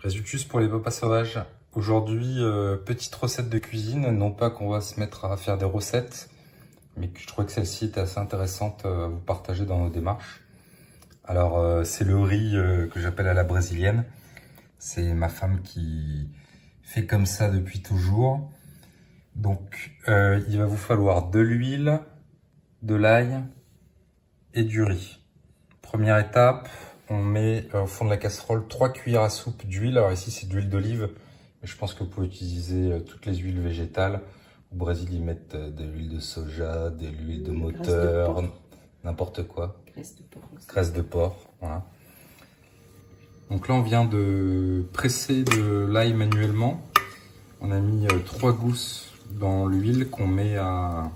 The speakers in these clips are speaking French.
Résultus pour les papas sauvages. Aujourd'hui, petite recette de cuisine. Non pas qu'on va se mettre à faire des recettes, mais que je trouvais que celle-ci était assez intéressante à vous partager dans nos démarches. Alors, c'est le riz que j'appelle à la brésilienne. C'est ma femme qui fait comme ça depuis toujours. Donc, il va vous falloir de l'huile, de l'ail et du riz. Première étape, on met au fond de la casserole 3 cuillères à soupe d'huile. Alors ici, c'est de l'huile d'olive. Je pense que vous pouvez utiliser toutes les huiles végétales. Au Brésil, ils mettent de l'huile de soja, de l'huile de moteur, n'importe quoi. Graisse de porc aussi. Graisse de porc, voilà. Donc là, on vient de presser de l'ail manuellement. On a mis 3 gousses dans l'huile qu'on met à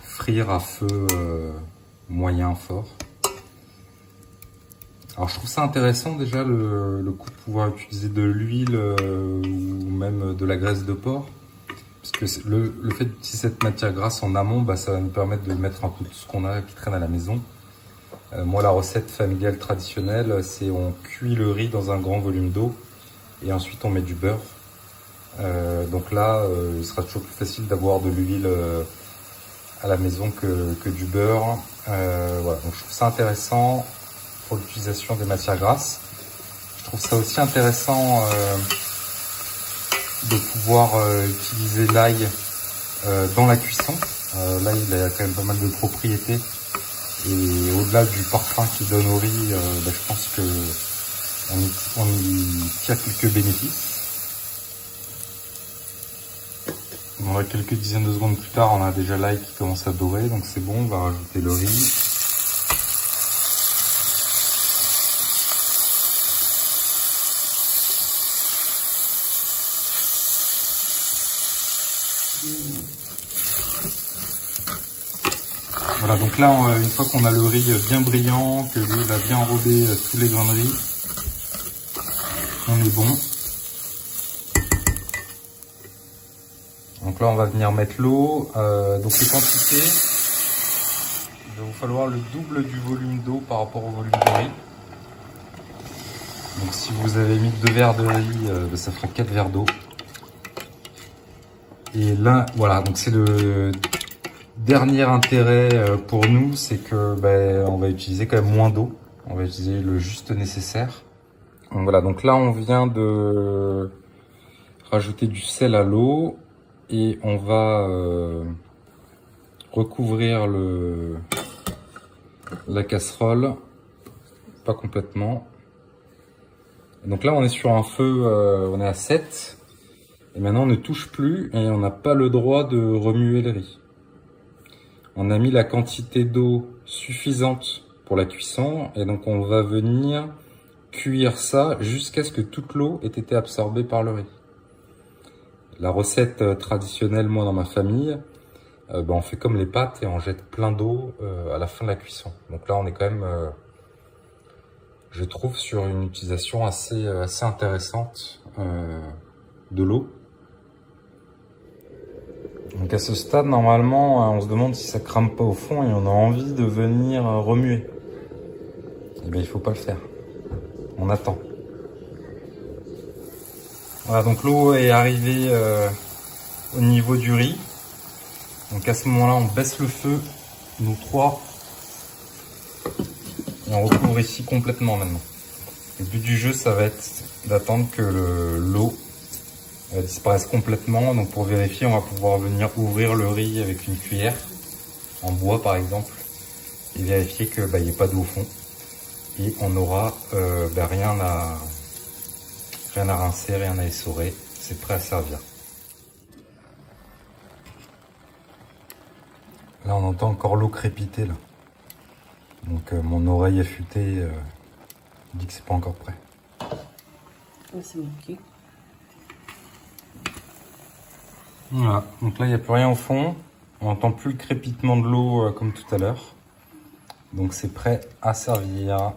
frire à feu moyen fort. Alors je trouve ça intéressant déjà le coup de pouvoir utiliser de l'huile ou même de la graisse de porc. Parce que le fait d'utiliser cette matière grasse en amont, bah, ça va nous permettre de mettre un peu tout ce qu'on a qui traîne à la maison. Moi la recette familiale traditionnelle, c'est on cuit le riz dans un grand volume d'eau et ensuite on met du beurre. Donc là, il sera toujours plus facile d'avoir de l'huile à la maison que du beurre. Voilà. Donc je trouve ça intéressant pour l'utilisation des matières grasses. Je trouve ça aussi intéressant de pouvoir utiliser l'ail dans la cuisson. L'ail, il a quand même pas mal de propriétés. Et au-delà du parfum qu'il donne au riz, bah, je pense que on y tire quelques bénéfices. Bon, quelques dizaines de secondes plus tard, on a déjà l'ail qui commence à dorer, donc c'est bon, on va rajouter le riz. Voilà, donc là, une fois qu'on a le riz bien brillant, que l'huile a bien enrobé tous les grains de riz, on est bon. Donc là, on va venir mettre l'eau. Donc les quantités, il va vous falloir le double du volume d'eau par rapport au volume de riz. Donc si vous avez mis 2 verres de riz, ça ferait 4 verres d'eau. Et là, voilà, donc c'est le dernier intérêt pour nous, c'est que on va utiliser quand même moins d'eau. On va utiliser le juste nécessaire. Donc voilà, donc là on vient de rajouter du sel à l'eau et on va recouvrir la casserole, pas complètement. Donc là on est sur un feu, on est à 7 et maintenant on ne touche plus et on n'a pas le droit de remuer le riz. On a mis la quantité d'eau suffisante pour la cuisson et donc on va venir cuire ça jusqu'à ce que toute l'eau ait été absorbée par le riz. La recette traditionnelle, moi dans ma famille, on fait comme les pâtes et on jette plein d'eau à la fin de la cuisson. Donc là on est quand même, je trouve, sur une utilisation assez intéressante de l'eau. Donc à ce stade, normalement, on se demande si ça crame pas au fond et on a envie de venir remuer. Eh bien, il faut pas le faire. On attend. Voilà, donc l'eau est arrivée au niveau du riz. Donc à ce moment-là, on baisse le feu, nous 3. Et on recouvre ici complètement maintenant. Le but du jeu, ça va être d'attendre que l'eau disparaisse complètement. Donc pour vérifier, on va pouvoir venir ouvrir le riz avec une cuillère en bois par exemple et vérifier que il n'y ait pas d'eau au fond et on aura rien à rincer, rien à essorer. C'est prêt à servir. Là on entend encore l'eau crépiter là. Donc mon oreille affûtée dit que c'est pas encore prêt. C'est manqué. Voilà, donc là il n'y a plus rien au fond, on n'entend plus le crépitement de l'eau comme tout à l'heure. Donc c'est prêt à servir.